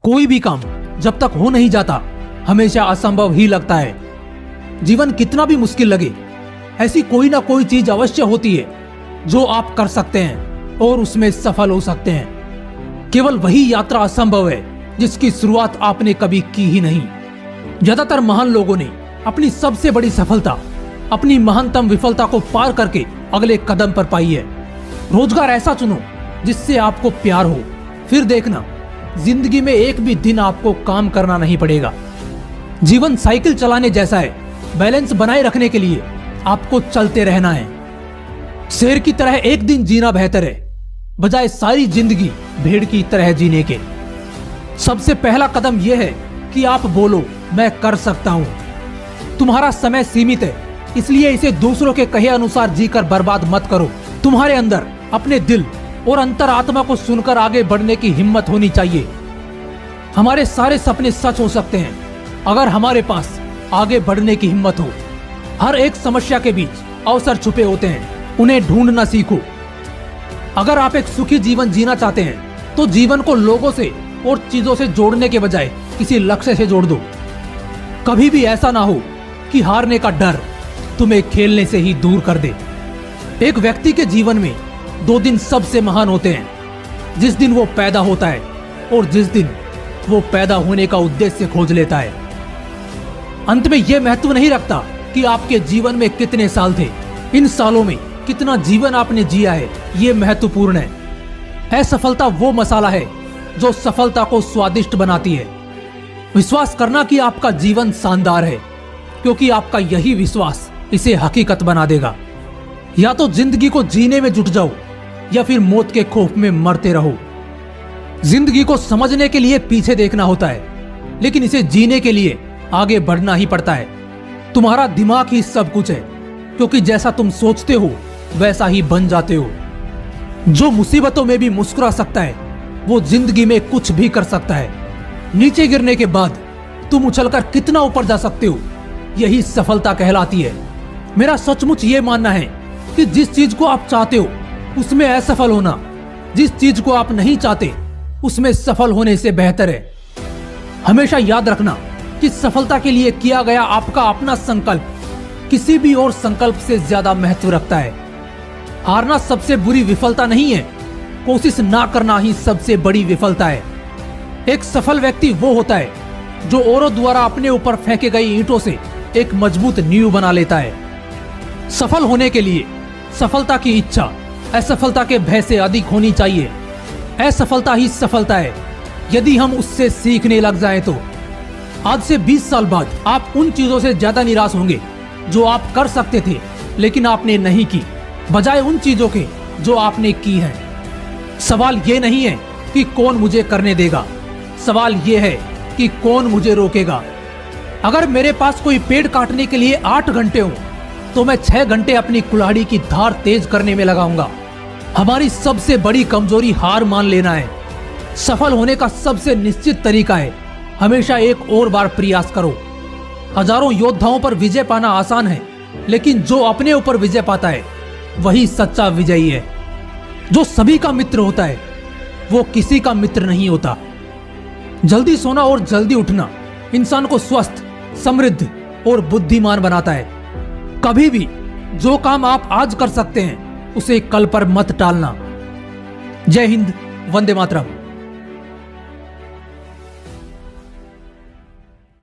कोई भी काम जब तक हो नहीं जाता हमेशा असंभव ही लगता है। जीवन कितना भी मुश्किल लगे, ऐसी कोई ना कोई चीज अवश्य होती है जो आप कर सकते हैं और उसमें सफल हो सकते हैं। केवल वही यात्रा असंभव है जिसकी शुरुआत आपने कभी की ही नहीं। ज्यादातर महान लोगों ने अपनी सबसे बड़ी सफलता अपनी महानतम विफलता को पार करके अगले कदम पर पाई है। रोजगार ऐसा चुनो जिससे आपको प्यार हो, फिर देखना जिंदगी में एक भी दिन आपको काम करना नहीं पड़ेगा। जीवन साइकिल चलाने जैसा है, बैलेंस बनाए रखने के लिए आपको चलते रहना है। शेर की तरह एक दिन जीना बेहतर है बजाय सारी जिंदगी भेड़ की तरह जीने के। सबसे पहला कदम यह है कि आप बोलो मैं कर सकता हूं। तुम्हारा समय सीमित है, इसलिए इसे दूसरों के कहे अनुसार जीकर बर्बाद मत करो। तुम्हारे अंदर अपने दिल और अंतरात्मा को सुनकर आगे बढ़ने की हिम्मत होनी चाहिए। हमारे सारे सपने सच हो सकते हैं अगर हमारे पास आगे बढ़ने की हिम्मत हो। हर एक समस्या के बीच अवसर छुपे होते हैं, उन्हें ढूंढना सीखो। अगर आप एक सुखी जीवन जीना चाहते हैं तो जीवन को लोगों से और चीजों से जोड़ने के बजाय किसी लक्ष्य से जोड़ दो। कभी भी ऐसा ना हो कि हारने का डर तुम्हें खेलने से ही दूर कर दे। एक व्यक्ति के जीवन में 2 दिन सबसे महान होते हैं, जिस दिन वो पैदा होता है और जिस दिन वो पैदा होने का उद्देश्य खोज लेता है। अंत में यह महत्व नहीं रखता कि आपके जीवन में कितने साल थे, इन सालों में कितना जीवन आपने जिया है, ये महत्वपूर्ण है। असफलता वो मसाला है जो सफलता को स्वादिष्ट बनाती है। विश्वास करना कि आपका जीवन शानदार है, क्योंकि आपका यही विश्वास इसे हकीकत बना देगा। या तो जिंदगी को जीने में जुट जाओ या फिर मौत के खौफ में मरते रहो। जिंदगी को समझने के लिए पीछे देखना होता है, लेकिन इसे जीने के लिए आगे बढ़ना ही पड़ता है। तुम्हारा दिमाग ही सब कुछ है, क्योंकि जैसा तुम सोचते हो वैसा ही बन जाते हो। जो मुसीबतों में भी मुस्कुरा सकता है वो जिंदगी में कुछ भी कर सकता है। नीचे गिरने के बाद तुम उछलकर कितना ऊपर जा सकते हो, यही सफलता कहलाती है। मेरा सचमुच ये मानना है कि जिस चीज को आप चाहते हो उसमें असफल होना जिस चीज को आप नहीं चाहते उसमें सफल होने से बेहतर है। हमेशा याद रखना कि सफलता के लिए किया गया आपका अपना संकल्प किसी भी और संकल्प से ज्यादा महत्व रखता है। हारना सबसे बुरी विफलता नहीं है, कोशिश ना करना ही सबसे बड़ी विफलता है। एक सफल व्यक्ति वो होता है जो औरों द्वारा अपने ऊपर फेंके गई ईंटों से एक मजबूत नींव बना लेता है। सफल होने के लिए सफलता की इच्छा असफलता के भय से अधिक होनी चाहिए। असफलता ही सफलता है यदि हम उससे सीखने लग जाएं तो। आज से 20 साल बाद आप उन चीजों से ज्यादा निराश होंगे जो आप कर सकते थे लेकिन आपने नहीं की, बजाय उन चीजों के जो आपने की है। सवाल ये नहीं है कि कौन मुझे करने देगा, सवाल ये है कि कौन मुझे रोकेगा। अगर मेरे पास कोई पेड़ काटने के लिए 8 घंटे हो तो मैं 6 घंटे अपनी कुल्हाड़ी की धार तेज करने में लगाऊंगा। हमारी सबसे बड़ी कमजोरी हार मान लेना है। सफल होने का सबसे निश्चित तरीका है हमेशा एक और बार प्रयास करो। हजारों योद्धाओं पर विजय पाना आसान है, लेकिन जो अपने ऊपर विजय पाता है वही सच्चा विजयी है। जो सभी का मित्र होता है वो किसी का मित्र नहीं होता। जल्दी सोना और जल्दी उठना इंसान को स्वस्थ, समृद्ध और बुद्धिमान बनाता है। कभी भी जो काम आप आज कर सकते हैं उसे कल पर मत टालना। जय हिंद, वंदे मातरम।